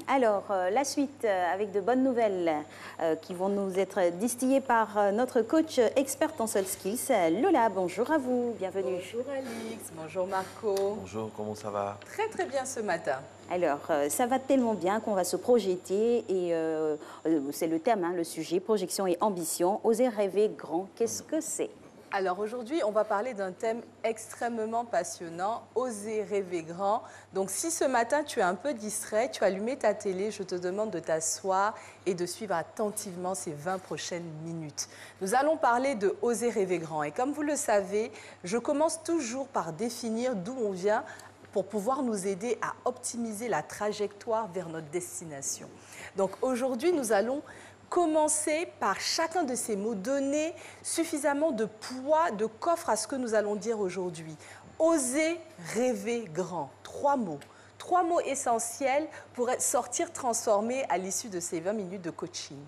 Alors, la suite avec de bonnes nouvelles qui vont nous être distillées par notre coach experte en Soul Skills. Lola, bonjour à vous, bienvenue. Bonjour Alix, bonjour Marco. Bonjour, comment ça va? Très très bien ce matin. Alors, ça va tellement bien qu'on va se projeter et c'est le thème, hein, le sujet, projection et ambition. Oser rêver grand, qu'est-ce que c'est? Alors aujourd'hui, on va parler d'un thème extrêmement passionnant, oser rêver grand. Donc si ce matin tu es un peu distrait, tu as allumé ta télé, je te demande de t'asseoir et de suivre attentivement ces 20 prochaines minutes. Nous allons parler de oser rêver grand. Et comme vous le savez, je commence toujours par définir d'où on vient pour pouvoir nous aider à optimiser la trajectoire vers notre destination. Donc aujourd'hui, nous allons commencer par chacun de ces mots, donner suffisamment de poids, de coffre à ce que nous allons dire aujourd'hui. Oser rêver grand. 3 mots. 3 mots essentiels pour sortir transformés à l'issue de ces 20 minutes de coaching.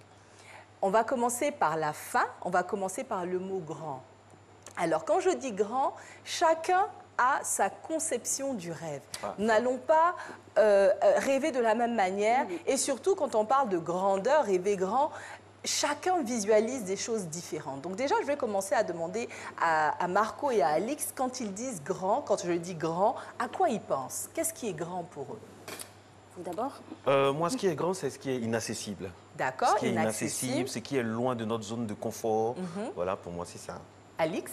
On va commencer par la fin, on va commencer par le mot grand. Alors, quand je dis grand, chacun a sa conception du rêve. Nous n'allons pas rêver de la même manière et surtout quand on parle de grandeur, rêver grand, chacun visualise des choses différentes. Donc déjà, je vais commencer à demander à Marco et à Alix, quand ils disent grand, quand je dis grand, à quoi ils pensent? Qu'est-ce qui est grand pour eux? Vous d'abord? Moi, ce qui est grand, c'est ce qui est inaccessible. D'accord, ce qui est inaccessible, ce qui est loin de notre zone de confort. Voilà, pour moi, c'est ça. Alix?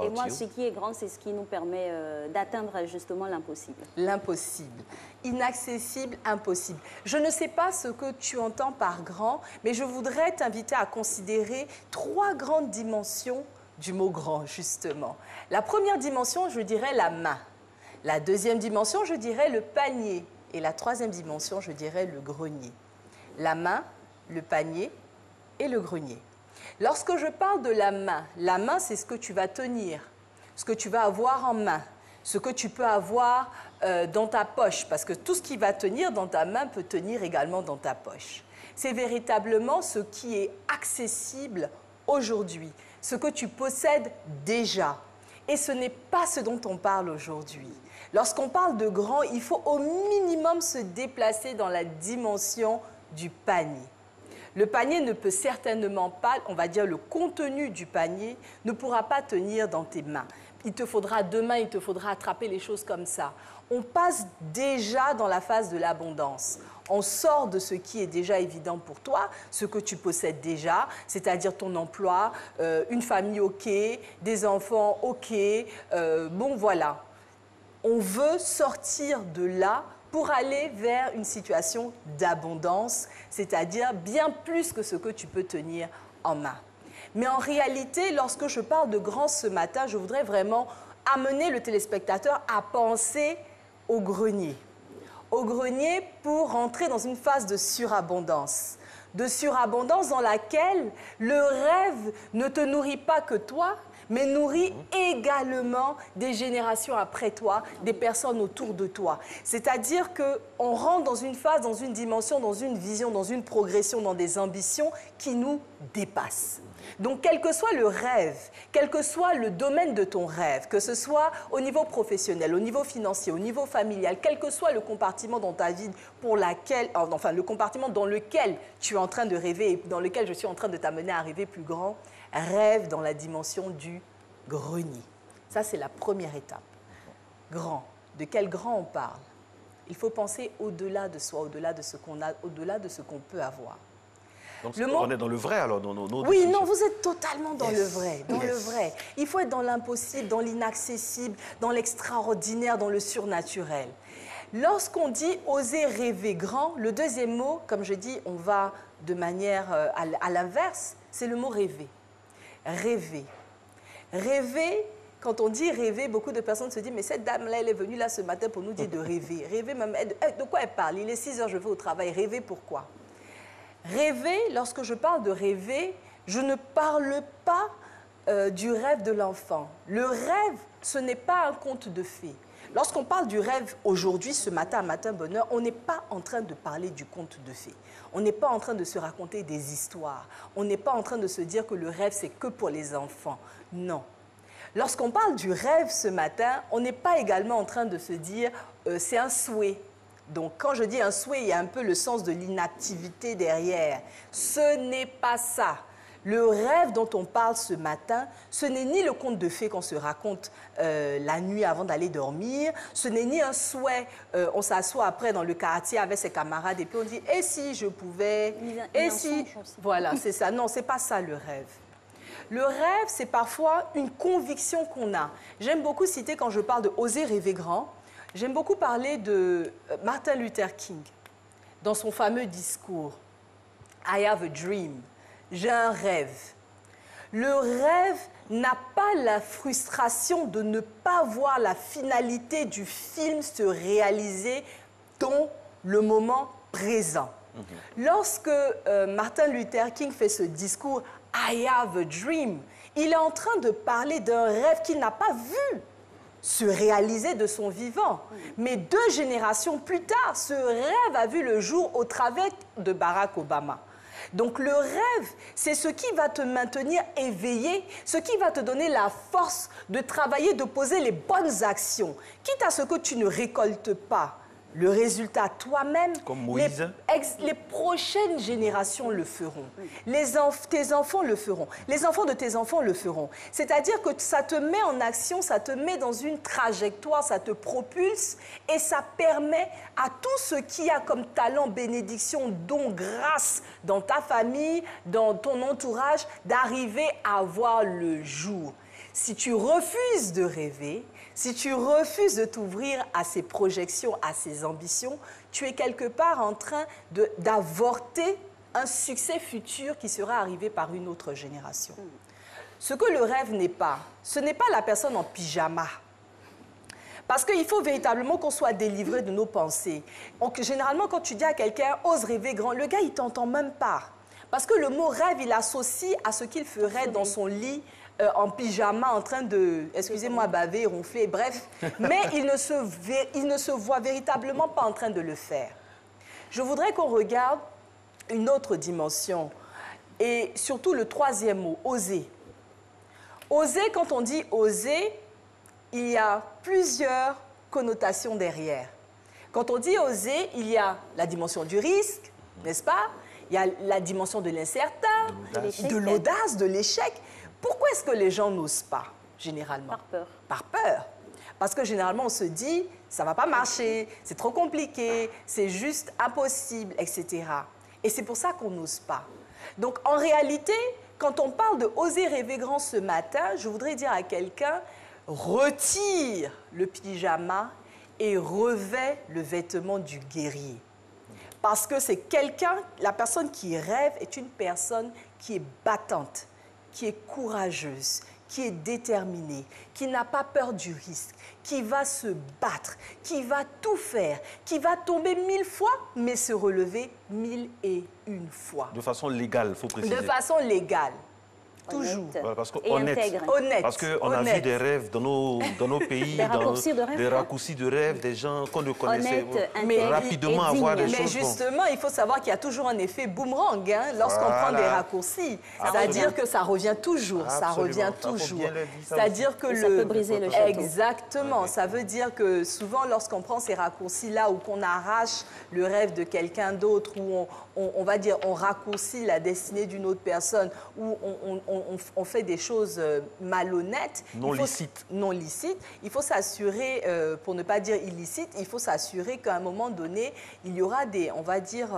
Et moi, ce qui est grand, c'est ce qui nous permet d'atteindre justement l'impossible. L'impossible. Inaccessible, impossible. Je ne sais pas ce que tu entends par grand, mais je voudrais t'inviter à considérer 3 grandes dimensions du mot grand, justement. La première dimension, je dirais la main. La deuxième dimension, je dirais le panier. Et la troisième dimension, je dirais le grenier. La main, le panier et le grenier. Lorsque je parle de la main, c'est ce que tu vas tenir, ce que tu vas avoir en main, ce que tu peux avoir dans ta poche, parce que tout ce qui va tenir dans ta main peut tenir également dans ta poche. C'est véritablement ce qui est accessible aujourd'hui, ce que tu possèdes déjà. Et ce n'est pas ce dont on parle aujourd'hui. Lorsqu'on parle de grand, il faut au minimum se déplacer dans la dimension du panier. Le panier ne peut certainement pas, on va dire le contenu du panier, ne pourra pas tenir dans tes mains. Il te faudra 2 mains, il te faudra attraper les choses comme ça. On passe déjà dans la phase de l'abondance. On sort de ce qui est déjà évident pour toi, ce que tu possèdes déjà, c'est-à-dire ton emploi, une famille OK, des enfants OK, bon voilà. On veut sortir de là pour aller vers une situation d'abondance, c'est-à-dire bien plus que ce que tu peux tenir en main. Mais en réalité, lorsque je parle de grand ce matin, je voudrais vraiment amener le téléspectateur à penser au grenier. Au grenier pour rentrer dans une phase de surabondance. De surabondance dans laquelle le rêve ne te nourrit pas que toi, mais nourrit également des générations après toi, des personnes autour de toi. C'est-à-dire qu'on rentre dans une phase, dans une dimension, dans une vision, dans une progression, dans des ambitions qui nous dépassent. Donc, quel que soit le rêve, quel que soit le domaine de ton rêve, que ce soit au niveau professionnel, au niveau financier, au niveau familial, quel que soit le compartiment dans ta vie enfin, le compartiment dans lequel tu es en train de rêver et dans lequel je suis en train de t'amener à rêver plus grand, rêve dans la dimension du grenier. Ça, c'est la première étape. Grand. De quel grand on parle? Il faut penser au-delà de soi, au-delà de ce qu'on a, au-delà de ce qu'on peut avoir. Donc, on est dans le vrai, alors, dans nos Oui, définitions. non, vous êtes totalement dans le vrai, dans le vrai. Il faut être dans l'impossible, dans l'inaccessible, dans l'extraordinaire, dans le surnaturel. Lorsqu'on dit oser rêver grand, le deuxième mot, comme je dis, on va de manière à l'inverse, c'est le mot rêver. Rêver. Rêver, quand on dit rêver, beaucoup de personnes se disent, mais cette dame-là, elle est venue là ce matin pour nous dire de rêver. Rêver, même, de quoi elle parle? Il est 6 heures, je vais au travail. Rêver, pourquoi? Rêver, lorsque je parle de rêver, je ne parle pas du rêve de l'enfant. Le rêve, ce n'est pas un conte de fées. Lorsqu'on parle du rêve aujourd'hui, ce matin, matin bonheur, on n'est pas en train de parler du conte de fées. On n'est pas en train de se raconter des histoires. On n'est pas en train de se dire que le rêve, c'est que pour les enfants. Non. Lorsqu'on parle du rêve ce matin, on n'est pas également en train de se dire c'est un souhait. Donc, quand je dis un souhait, il y a un peu le sens de l'inactivité derrière. Ce n'est pas ça. Le rêve dont on parle ce matin, ce n'est ni le conte de fées qu'on se raconte la nuit avant d'aller dormir, ce n'est ni un souhait, on s'assoit après dans le quartier avec ses camarades et puis on dit « et si je pouvais ?» Et si... Voilà, c'est ça. Non, c'est pas ça le rêve. Le rêve, c'est parfois une conviction qu'on a. J'aime beaucoup citer, quand je parle de « oser rêver grand », j'aime beaucoup parler de Martin Luther King dans son fameux discours « I have a dream ». J'ai un rêve. Le rêve n'a pas la frustration de ne pas voir la finalité du film se réaliser dans le moment présent. Lorsque Martin Luther King fait ce discours « I have a dream », il est en train de parler d'un rêve qu'il n'a pas vu se réaliser de son vivant. Mais 2 générations plus tard, ce rêve a vu le jour au travers de Barack Obama. Donc le rêve, c'est ce qui va te maintenir éveillé, ce qui va te donner la force de travailler, de poser les bonnes actions, quitte à ce que tu ne récoltes pas le résultat toi-même. Comme Moïse. Les prochaines générations le feront. Tes enfants le feront. Les enfants de tes enfants le feront. C'est-à-dire que ça te met en action, ça te met dans une trajectoire, ça te propulse et ça permet à tout ce qui a comme talent, bénédiction, don, grâce dans ta famille, dans ton entourage, d'arriver à voir le jour. Si tu refuses de rêver, si tu refuses de t'ouvrir à ces projections, à ces ambitions, tu es quelque part en train d'avorter un succès futur qui sera arrivé par une autre génération. Ce que le rêve n'est pas, ce n'est pas la personne en pyjama. Parce qu'il faut véritablement qu'on soit délivré de nos pensées. Donc, généralement, quand tu dis à quelqu'un « ose rêver grand », le gars, il ne t'entend même pas. Parce que le mot rêve, il associe à ce qu'il ferait dans son lit, en pyjama, en train de, excusez-moi, baver, ronfler, bref. Mais il ne se voit véritablement pas en train de le faire. Je voudrais qu'on regarde une autre dimension. Et surtout le 3e mot, oser. Oser, quand on dit oser, il y a plusieurs connotations derrière. Quand on dit oser, il y a la dimension du risque, n'est-ce pas? Il y a la dimension de l'incertain, de l'audace, de l'échec. Pourquoi est-ce que les gens n'osent pas, généralement? Par peur. Par peur. Parce que généralement, on se dit, ça ne va pas marcher, c'est trop compliqué, c'est juste impossible, etc. Et c'est pour ça qu'on n'ose pas. Donc, en réalité, quand on parle de oser rêver grand ce matin, je voudrais dire à quelqu'un, retire le pyjama et revêt le vêtement du guerrier. Parce que c'est quelqu'un, la personne qui rêve est une personne qui est battante, qui est courageuse, qui est déterminée, qui n'a pas peur du risque, qui va se battre, qui va tout faire, qui va tomber 1000 fois, mais se relever 1001 fois. De façon légale, il faut préciser. De façon légale. Toujours. Voilà, parce que et honnête. Honnête. Parce qu'on a vu des rêves dans nos pays, des raccourcis de rêves, des gens qu'on ne connaissait honnête, rapidement avoir des choses. Mais justement, il faut savoir qu'il y a toujours un effet boomerang lorsqu'on prend des raccourcis. C'est-à-dire que ça revient toujours, ça revient toujours. C'est-à-dire que ça peut briser le château. Exactement. Ça veut dire que souvent, lorsqu'on prend ces raccourcis-là ou qu'on arrache le rêve de quelqu'un d'autre, ou on va dire, on raccourcit la destinée d'une autre personne, ou on fait des choses malhonnêtes. Non licites. Non licites. Il faut s'assurer, pour ne pas dire illicite, il faut s'assurer qu'à un moment donné, il y aura des, on va dire...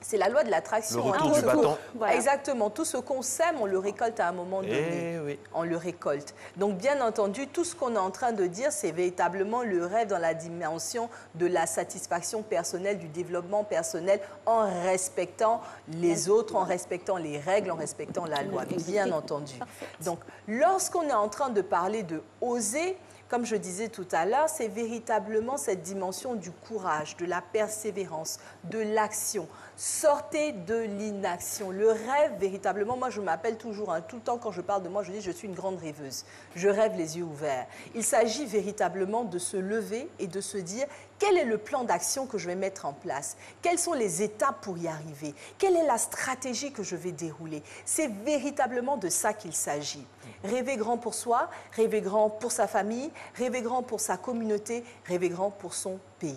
c'est la loi de l'attraction. Le retour du bâton. Voilà. Exactement. Tout ce qu'on sème, on le récolte à un moment donné. Oui. On le récolte. Donc, bien entendu, tout ce qu'on est en train de dire, c'est véritablement le rêve dans la dimension de la satisfaction personnelle, du développement personnel, en respectant les autres, en respectant les règles, en respectant la loi, bien entendu. Donc, lorsqu'on est en train de parler de oser, comme je disais tout à l'heure, c'est véritablement cette dimension du courage, de la persévérance, de l'action. Sortez de l'inaction. Le rêve, véritablement, moi je m'appelle toujours, tout le temps quand je parle de moi, je dis je suis une grande rêveuse. Je rêve les yeux ouverts. Il s'agit véritablement de se lever et de se dire quel est le plan d'action que je vais mettre en place? Quelles sont les étapes pour y arriver? Quelle est la stratégie que je vais dérouler? C'est véritablement de ça qu'il s'agit. Rêver grand pour soi, rêver grand pour sa famille, rêver grand pour sa communauté, rêver grand pour son pays.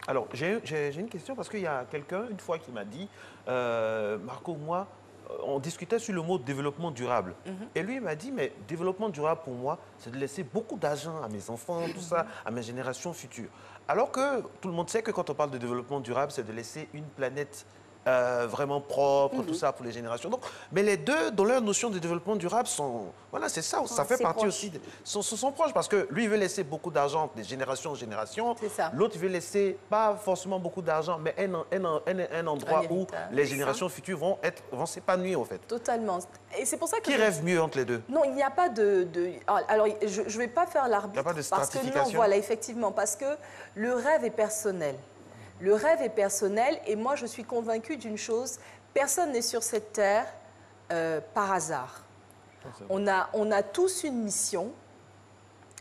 Alors, j'ai une question parce qu'il y a quelqu'un, une fois, qui m'a dit, Marco, moi, on discutait sur le mot développement durable. Et lui, il m'a dit, mais développement durable, pour moi, c'est de laisser beaucoup d'argent à mes enfants, tout ça, à mes générations futures. Alors que tout le monde sait que quand on parle de développement durable, c'est de laisser une planète vraiment propre, tout ça pour les générations. Donc, mais les deux, dans leur notion de développement durable, sont... Voilà, c'est ça, ça fait partie aussi... Sont proches parce que lui, il veut laisser beaucoup d'argent de génération en génération. L'autre veut laisser pas forcément beaucoup d'argent, mais un endroit où les générations futures vont s'épanouir, en fait. Totalement. Et c'est pour ça que... Qui rêve mieux entre les deux? Non, il n'y a pas de... Alors, je ne vais pas faire l'arbitre. Il n'y a pas de stratification? Parce que non, voilà, effectivement, parce que le rêve est personnel. Le rêve est personnel et moi, je suis convaincue d'une chose, personne n'est sur cette terre par hasard. On a tous une mission,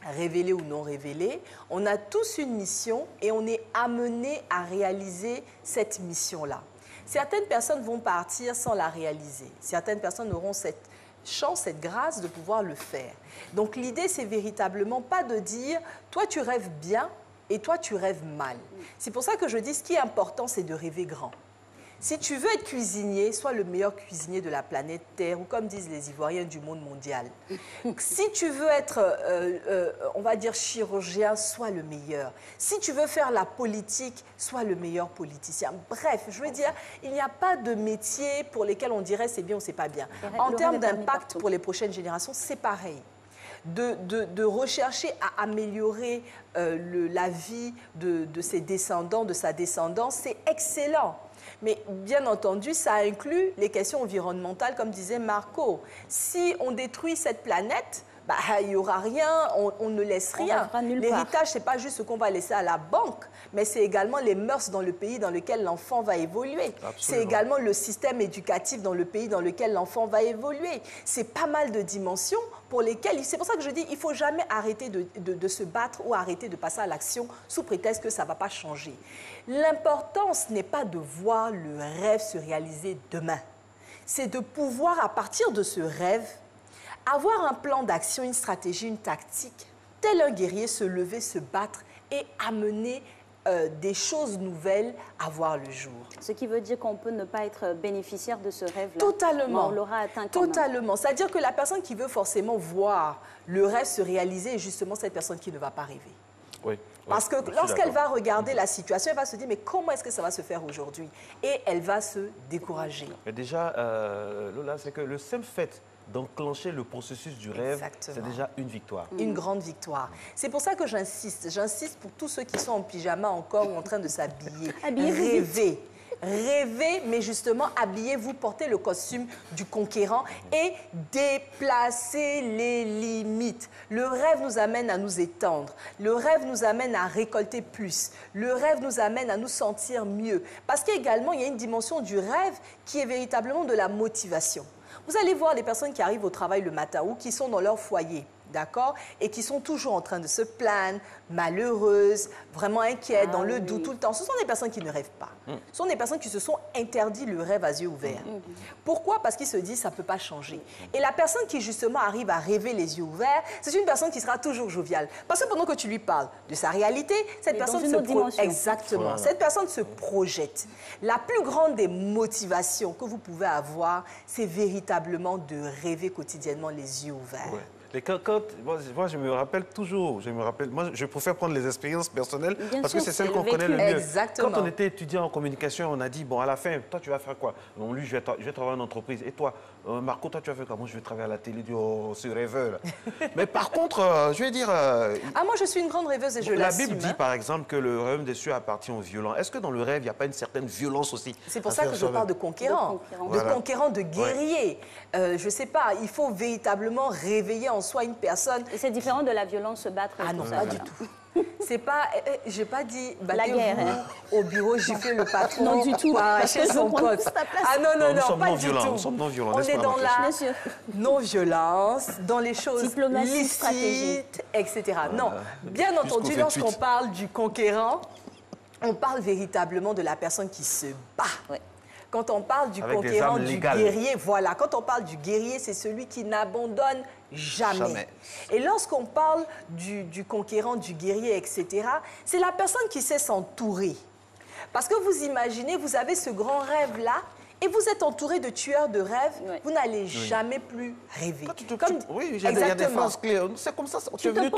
révélée ou non révélée, on a tous une mission et on est amené à réaliser cette mission-là. Certaines personnes vont partir sans la réaliser. Certaines personnes auront cette chance, cette grâce de pouvoir le faire. Donc l'idée, c'est véritablement pas de dire « toi, tu rêves bien ». Et toi, tu rêves mal. C'est pour ça que je dis, ce qui est important, c'est de rêver grand. Si tu veux être cuisinier, sois le meilleur cuisinier de la planète Terre, ou comme disent les Ivoiriens, du monde mondial. Si tu veux être, on va dire, chirurgien, sois le meilleur. Si tu veux faire la politique, sois le meilleur politicien. Bref, je veux dire, il n'y a pas de métier pour lesquels on dirait c'est bien ou c'est pas bien. En termes d'impact pour les prochaines générations, c'est pareil. De rechercher à améliorer la vie de ses descendants, de sa descendance, c'est excellent. Mais bien entendu, ça inclut les questions environnementales, comme disait Marco. Si on détruit cette planète, bah, il n'y aura rien, on ne laisse rien. L'héritage, ce n'est pas juste ce qu'on va laisser à la banque, mais c'est également les mœurs dans le pays dans lequel l'enfant va évoluer. C'est également le système éducatif dans le pays dans lequel l'enfant va évoluer. C'est pas mal de dimensions pour lesquelles... C'est pour ça que je dis il ne faut jamais arrêter de se battre ou arrêter de passer à l'action sous prétexte que ça ne va pas changer. L'important, ce n'est pas de voir le rêve se réaliser demain. C'est de pouvoir, à partir de ce rêve, avoir un plan d'action, une stratégie, une tactique, tel un guerrier, se lever, se battre et amener des choses nouvelles à voir le jour. Ce qui veut dire qu'on peut ne pas être bénéficiaire de ce rêve-là. Totalement. On l'aura atteint quand même. Totalement. C'est-à-dire que la personne qui veut forcément voir le rêve se réaliser est justement cette personne qui ne va pas rêver. Oui. Parce que lorsqu'elle va regarder la situation, elle va se dire, mais comment est-ce que ça va se faire aujourd'hui? Et elle va se décourager. Mais déjà, Lola, c'est que le simple fait d'enclencher le processus du rêve, c'est déjà une victoire. Une grande victoire. C'est pour ça que j'insiste. J'insiste pour tous ceux qui sont en pyjama encore ou en train de s'habiller. Rêvez. Rêvez, mais justement, habillez-vous, portez le costume du conquérant et déplacez les limites. Le rêve nous amène à nous étendre. Le rêve nous amène à récolter plus. Le rêve nous amène à nous sentir mieux. Parce qu'également, il y a une dimension du rêve qui est véritablement de la motivation. Vous allez voir les personnes qui arrivent au travail le matin ou qui sont dans leur foyer, d'accord, et qui sont toujours en train de se plaindre, malheureuses, vraiment inquiètes, dans le doute tout le temps. Ce sont des personnes qui ne rêvent pas. Ce sont des personnes qui se sont interdit le rêve à yeux ouverts. Pourquoi? Parce qu'ils se disent ça ne peut pas changer. Et la personne qui justement arrive à rêver les yeux ouverts, c'est une personne qui sera toujours joviale. Parce que pendant que tu lui parles de sa réalité, cette personne se projette. Exactement. Voilà. Cette personne se projette. La plus grande des motivations que vous pouvez avoir, c'est véritablement de rêver quotidiennement les yeux ouverts. Ouais. Et moi, je me rappelle toujours, moi, je préfère prendre les expériences personnelles parce que c'est celle qu'on connaît le mieux. Exactement. Quand on était étudiant en communication, on a dit, bon, à la fin, toi, tu vas faire quoi? Bon, lui, je vais travailler en entreprise. Et toi, Marco, toi, tu vas faire quoi? Moi, je vais travailler à la télé, ce rêveur. Là. Mais par contre, je vais dire... moi, je suis une grande rêveuse et je l'assume. La Bible dit, par exemple, que le royaume des cieux appartient aux violents. Est-ce que dans le rêve, il n'y a pas une certaine violence aussi? C'est pour ça que je parle de conquérant. De conquérant, de guerrier. Je ne sais pas, il faut véritablement réveiller en soi une personne. Et c'est différent de la violence, se battre. Ah non, pas du tout. C'est pas, j'ai pas dit la guerre. Au bureau, gifler le patron. Non, du tout. Chez son pote. Ah non, pas du tout. Nous sommes non violents. On est dans la non-violence, dans les choses licites, etc. Voilà. Non, bien entendu, lorsqu'on parle du conquérant, on parle véritablement de la personne qui se bat. Ouais. Quand on parle du conquérant, du guerrier, voilà. Quand on parle du guerrier, c'est celui qui n'abandonne jamais. Et lorsqu'on parle du conquérant, du guerrier, etc., c'est la personne qui sait s'entourer. Parce que vous imaginez, vous avez ce grand rêve-là, et vous êtes entouré de tueurs de rêves, vous n'allez jamais plus rêver. Oui, il y a des phrases clés. C'est comme ça. Tu es venu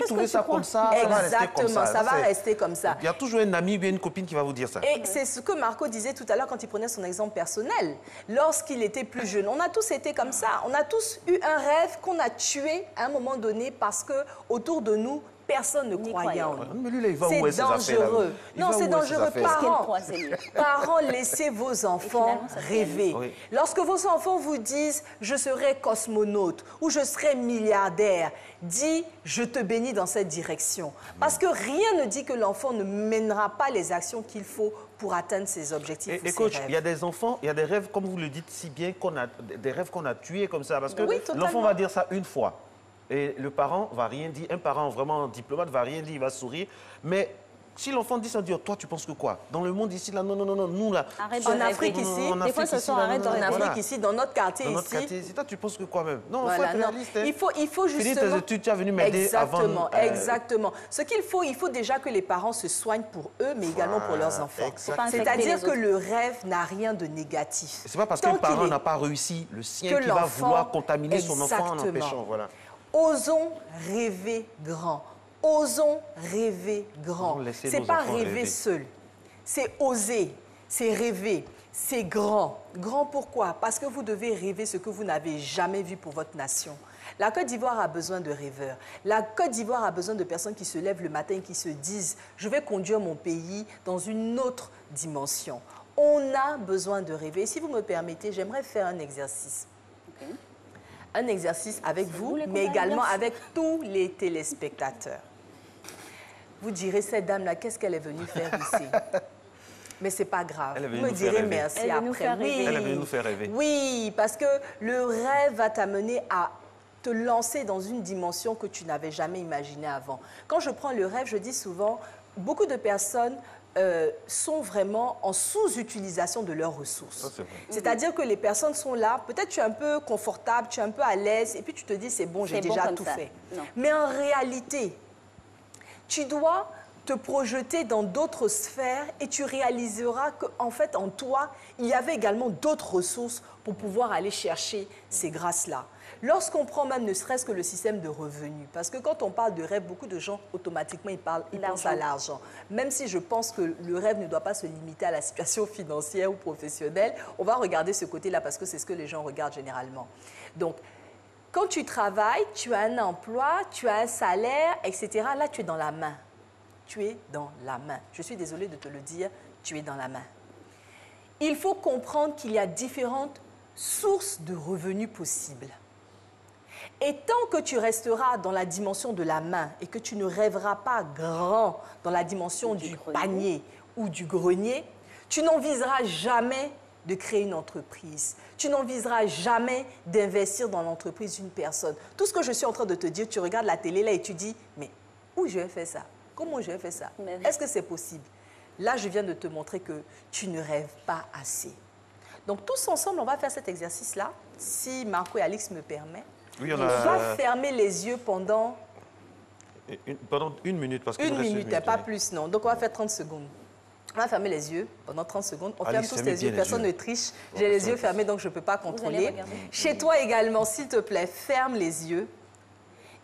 trouver ça comme ça. Exactement, ça va rester comme ça. Il y a toujours un ami ou une copine qui va vous dire ça. Et c'est ce que Marco disait tout à l'heure quand il prenait son exemple personnel. Lorsqu'il était plus jeune, on a tous été comme ça. On a tous eu un rêve qu'on a tué à un moment donné parce que autour de nous, personne ne croyait en nous. Mais lui, là, il va où est C'est dangereux. Non, c'est dangereux. Parents, laissez vos enfants rêver. Oui. Lorsque vos enfants vous disent « je serai cosmonaute » ou « je serai milliardaire », dis « je te bénis dans cette direction ». Parce que rien ne dit que l'enfant ne mènera pas les actions qu'il faut pour atteindre ses objectifs ou et ses coach, rêves. il y a des enfants, il y a des rêves, comme vous le dites si bien, des rêves qu'on a tués comme ça. Parce que Oui, l'enfant va dire ça une fois. Et le parent va rien dire, un parent vraiment diplomate va rien dire, il va sourire. Mais si l'enfant dit ça, on dit, toi, tu penses que quoi? Dans le monde ici, là, non, nous, là. En Afrique, ici, des fois, ce sont arrête en Afrique, ici, dans notre quartier, dans notre ici. quartier, toi, tu penses que quoi même? Non, Voilà, faut être réaliste. il faut justement... Finis tes études, tu as venu m'aider avant... Exactement, exactement. Ce qu'il faut, il faut déjà que les parents se soignent pour eux, mais également pour leurs enfants. C'est-à-dire que le rêve n'a rien de négatif. C'est pas parce qu'un parent n'a pas réussi le sien qu'il va vouloir contaminer son enfant en empêchant. Voilà. Osons rêver grand. Osons rêver grand. C'est pas rêver seul. C'est oser, c'est rêver, c'est grand. Grand pourquoi? Parce que vous devez rêver ce que vous n'avez jamais vu pour votre nation. La Côte d'Ivoire a besoin de rêveurs. La Côte d'Ivoire a besoin de personnes qui se lèvent le matin et qui se disent « je vais conduire mon pays dans une autre dimension ». On a besoin de rêver. Et si vous me permettez, j'aimerais faire un exercice. Un exercice avec vous, mais également avec tous les téléspectateurs. Vous direz, cette dame-là, qu'est-ce qu'elle est venue faire ici? Mais ce n'est pas grave. Vous me direz merci après. Oui. Elle est venue nous faire rêver. Oui, parce que le rêve va t'amener à te lancer dans une dimension que tu n'avais jamais imaginée avant. Quand je prends le rêve, je dis souvent, beaucoup de personnes sont vraiment en sous-utilisation de leurs ressources. C'est-à-dire que les personnes sont là, peut-être tu es un peu confortable, tu es un peu à l'aise, et puis tu te dis, c'est bon, j'ai déjà tout fait. Mais en réalité, tu dois te projeter dans d'autres sphères et tu réaliseras qu'en fait, en toi, il y avait également d'autres ressources pour pouvoir aller chercher ces grâces-là. Lorsqu'on prend même ne serait-ce que le système de revenus, parce que quand on parle de rêve, beaucoup de gens, automatiquement, ils pensent à l'argent. Même si je pense que le rêve ne doit pas se limiter à la situation financière ou professionnelle, on va regarder ce côté-là parce que c'est ce que les gens regardent généralement. Donc, quand tu travailles, tu as un emploi, tu as un salaire, etc. Là, tu es dans la main. Tu es dans la main. Je suis désolée de te le dire, tu es dans la main. Il faut comprendre qu'il y a différentes sources de revenus possibles. Et tant que tu resteras dans la dimension de la main et que tu ne rêveras pas grand dans la dimension du panier ou du grenier, tu n'envisageras jamais de créer une entreprise. Tu n'envisageras jamais d'investir dans l'entreprise d'une personne. Tout ce que je suis en train de te dire, tu regardes la télé là et tu dis, mais où je vais faire ça? Comment je vais faire ça? Est-ce que c'est possible? Là, je viens de te montrer que tu ne rêves pas assez. Donc, tous ensemble, on va faire cet exercice-là, si Marco et Alix me permettent. Oui, on va fermer les yeux pendant... Pendant une minute, parce que une minute, pas plus, non. Donc, on va faire 30 secondes. On va fermer les yeux pendant 30 secondes. On ferme tous les yeux, personne ne triche. J'ai les yeux fermés, donc je ne peux pas contrôler. Chez toi également, s'il te plaît, ferme les yeux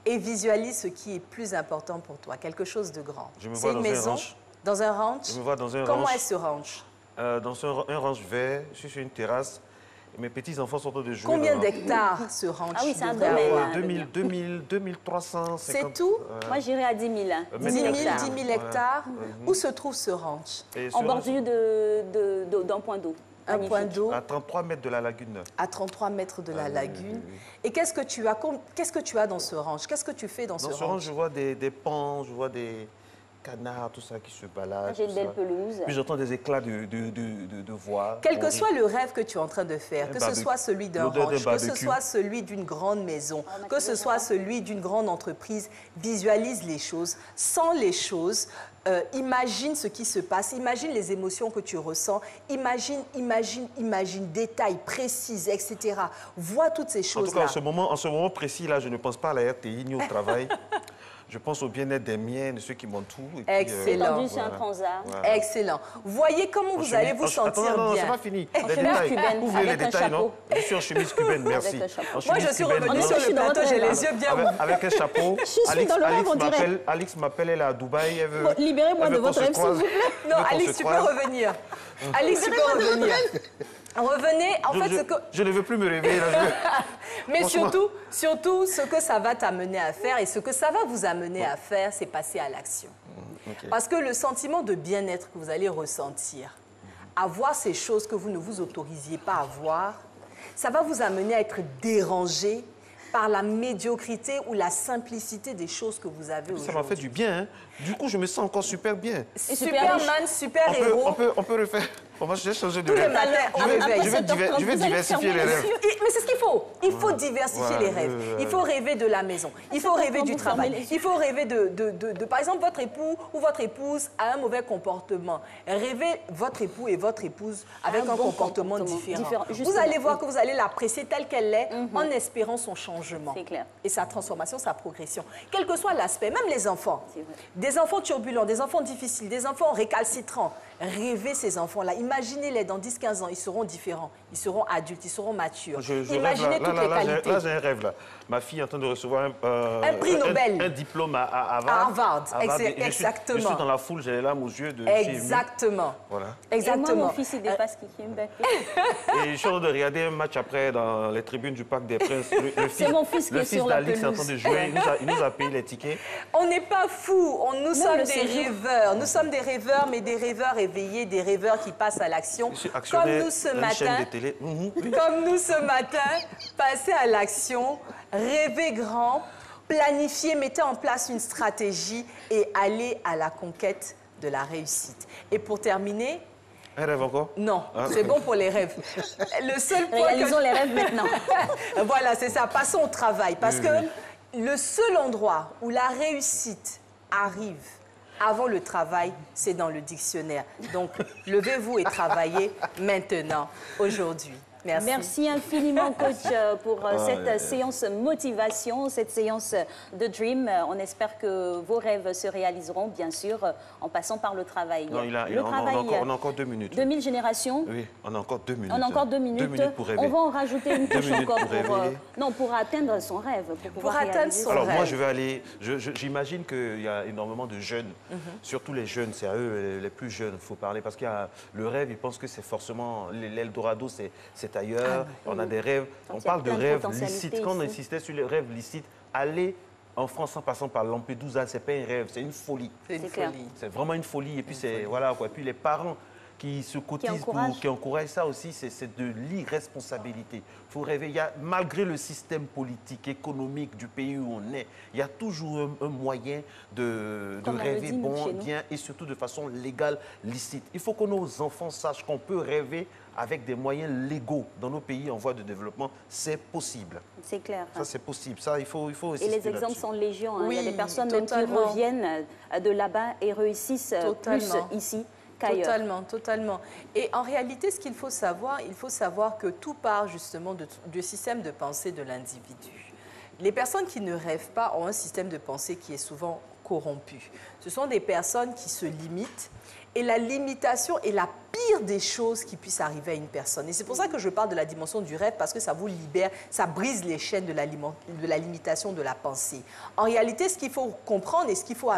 et visualise ce qui est plus important pour toi, quelque chose de grand. C'est une maison, dans un ranch. Je me vois dans un ranch. Comment est ce ranch? Dans un ranch vert, je suis sur une terrasse. Mes petits-enfants sont en train de jouer. Combien d'hectares ce ranch? Ah oui, c'est un domaine. 2350. C'est tout? Moi, j'irais à 10 000. 10 000 hectares. Où se trouve ce ranch? En bordure d'un point d'eau. Un point d'eau. À 33 mètres de la lagune. À 33 mètres de la lagune. Et qu'est-ce que tu as dans ce ranch? Qu'est-ce que tu fais dans ce ranch? Dans ce ranch, je vois des pans, je vois des canards, tout ça qui se baladent. J'ai une belle pelouse. Puis j'entends des éclats de voix. Quel que soit le rêve que tu es en train de faire, que ce soit celui d'un ranch, que ce soit celui d'une grande maison, que ce soit celui d'une grande entreprise, visualise les choses. Sens les choses. Imagine ce qui se passe, imagine les émotions que tu ressens, imagine, détails précis, etc. Vois toutes ces choses-là. En tout cas, en ce moment précis-là, je ne pense pas à la RTI ni au travail. je pense au bien-être des miens, de ceux qui m'entourent. Excellent. Tendu sur un transat. Voilà. Excellent. Voyez comment vous allez vous sentir Attends, non, bien. c'est pas fini. En Les chemise détails. cubaine, Ouvrez les avec un détails, non? chapeau. Je suis en chemise cubaine, merci. Avec un chapeau. En Moi, chemise je suis cubaine, revenue non. sur Je suis le dans plateau, votre j'ai rêve. les yeux bien Avec, ouverts. avec un chapeau. suis dans le rêve, on dirait. Alex m'appelle, elle est à Dubaï. Elle veut, Bon, libérez-moi elle de veut qu'on votre se rêve, s'il croise. vous plaît. Elle Non, veut qu'on Alex, se tu peux croise. revenir. Alex, tu peux revenir. Revenez, en fait, ce que... Je ne veux plus me réveiller. Là, Mais Franchement. surtout, ce que ça va t'amener à faire et ce que ça va vous amener à faire, c'est passer à l'action. Ok. Parce que le sentiment de bien-être que vous allez ressentir, à voir ces choses que vous ne vous autorisiez pas à voir, ça va vous amener à être dérangé par la médiocrité ou la simplicité des choses que vous avez aujourd'hui. Ça m'a fait du bien. Hein. Du coup, je me sens encore super bien. Superman, super-héros. On peut le faire. On va changer de Tous les rêve. matins, on Je vais- réveille. je vais diver- je vais diversifier les rêves. Mais c'est ce qu'il faut. Il faut diversifier Voilà, les rêves. Il faut rêver de la maison. Il faut rêver quand du vous fermez travail. les yeux. Il faut rêver de... Par exemple, votre époux ou votre épouse a un mauvais comportement. Rêvez votre époux et votre épouse avec un bon comportement comportement différent. Vous justement. allez voir que vous allez l'apprécier telle qu'elle est en espérant son changement. C'est clair. Et sa transformation, sa progression. Quel que soit l'aspect, même les enfants. C'est vrai. Des enfants turbulents, des enfants difficiles, des enfants récalcitrants. Rêvez ces enfants-là. Imaginez-les dans 10-15 ans. Ils seront différents. Ils seront adultes. Ils seront matures. Je Imaginez rêve, là, toutes là, les là, qualités. Là, j'ai un rêve. Là. Ma fille est en train de recevoir Un prix Nobel. Un diplôme à Harvard. À Harvard, Et exactement. Je suis dans la foule, j'ai les larmes aux yeux. Je suis ému. Exactement. Voilà. Et Exactement. moi, mon fils, il dépasse Kiki Mbappé. Et je suis en train de regarder un match après dans les tribunes du Parc des Princes. C'est mon fils qui est sur la d'Alix est en train pelouse. de jouer. Il nous a payé les tickets. On n'est pas fous, nous sommes le des séjour. rêveurs. Nous sommes des rêveurs, mais des rêveurs éveillés, des rêveurs qui passent à l'action. Je suis Comme actionnaire nous ce d'une chaîne matin, de télé. comme nous ce matin, passez à l'action, rêvez grand, planifiez, mettez en place une stratégie et allez à la conquête de la réussite. Et pour terminer, Un rêve encore? non, Ah. c'est bon pour les rêves. Le seul point Réalisons les rêves maintenant. Voilà, c'est ça. Passons au travail. Parce que le seul endroit où la réussite arrive avant le travail, c'est dans le dictionnaire. Donc, levez-vous et travaillez maintenant, aujourd'hui. Merci. Merci infiniment, coach, pour cette séance motivation, cette séance de Dream. On espère que vos rêves se réaliseront, bien sûr, en passant par le travail. Non, on a encore 2 minutes. 2000 générations. Oui, on a encore 2 minutes. On a encore 2 minutes. 2 minutes pour rêver. On va en rajouter une 2 couche minutes encore pour rêver. pour atteindre son rêve. Pour pouvoir atteindre réaliser son Alors rêve. moi, je vais aller... J'imagine qu'il y a énormément de jeunes, surtout les jeunes, c'est à eux les plus jeunes, il faut parler, parce qu'il y a le rêve, ils pensent que c'est forcément... L'Eldorado, c'est ailleurs. On a des rêves. Donc, On il y a parle de plein de rêves potentialités licites. Quand on ici. insistait sur les rêves licites, aller en France en passant par Lampedusa, c'est pas un rêve, c'est une folie. C'est une C'est clair. folie. C'est vraiment une folie. Et puis, c'est... Voilà, quoi. Et puis, les parents qui se cotisent qui encouragent ça aussi, c'est de l'irresponsabilité. Il faut rêver. Il y a, malgré le système politique, économique du pays où on est, il y a toujours un moyen de Comme on le rêver dit, nous, bon, chez nous. bien et surtout de façon légale, licite. Il faut que nos enfants sachent qu'on peut rêver avec des moyens légaux. Dans nos pays en voie de développement, c'est possible. C'est clair. Ça, c'est possible. Ça, il faut Et insister les exemples là-dessus. sont légion. Hein. Il y a Oui, des personnes même qui totalement. reviennent de là-bas et réussissent Totalement. plus ici qu'ailleurs. Totalement, totalement. Et en réalité, ce qu'il faut savoir que tout part justement du système de pensée de l'individu. Les personnes qui ne rêvent pas ont un système de pensée qui est souvent corrompu. Ce sont des personnes qui se limitent et la limitation est la pire des choses qui puissent arriver à une personne. Et c'est pour ça que je parle de la dimension du rêve, parce que ça vous libère, ça brise les chaînes de la limitation de la pensée. En réalité, ce qu'il faut comprendre et ce qu'il faut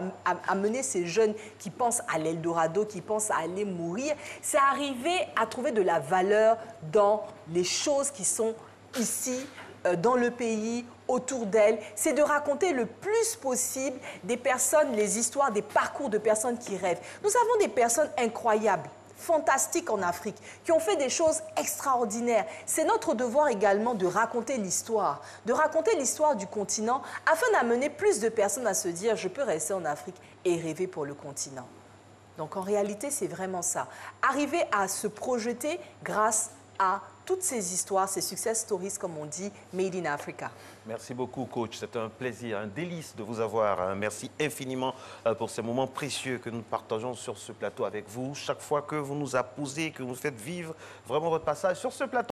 amener ces jeunes qui pensent à l'Eldorado, qui pensent à aller mourir, c'est arriver à trouver de la valeur dans les choses qui sont ici, dans le pays, autour d'elles, c'est de raconter le plus possible des personnes, les histoires, des parcours de personnes qui rêvent. Nous avons des personnes incroyables, fantastiques en Afrique, qui ont fait des choses extraordinaires. C'est notre devoir également de raconter l'histoire du continent, afin d'amener plus de personnes à se dire « je peux rester en Afrique et rêver pour le continent ». Donc en réalité, c'est vraiment ça. Arriver à se projeter grâce à toutes ces histoires, ces success stories, comme on dit, made in Africa. Merci beaucoup, coach. C'est un plaisir, un délice de vous avoir. Merci infiniment pour ces moments précieux que nous partageons sur ce plateau avec vous. Chaque fois que vous nous apposez, que vous nous faites vivre vraiment votre passage sur ce plateau.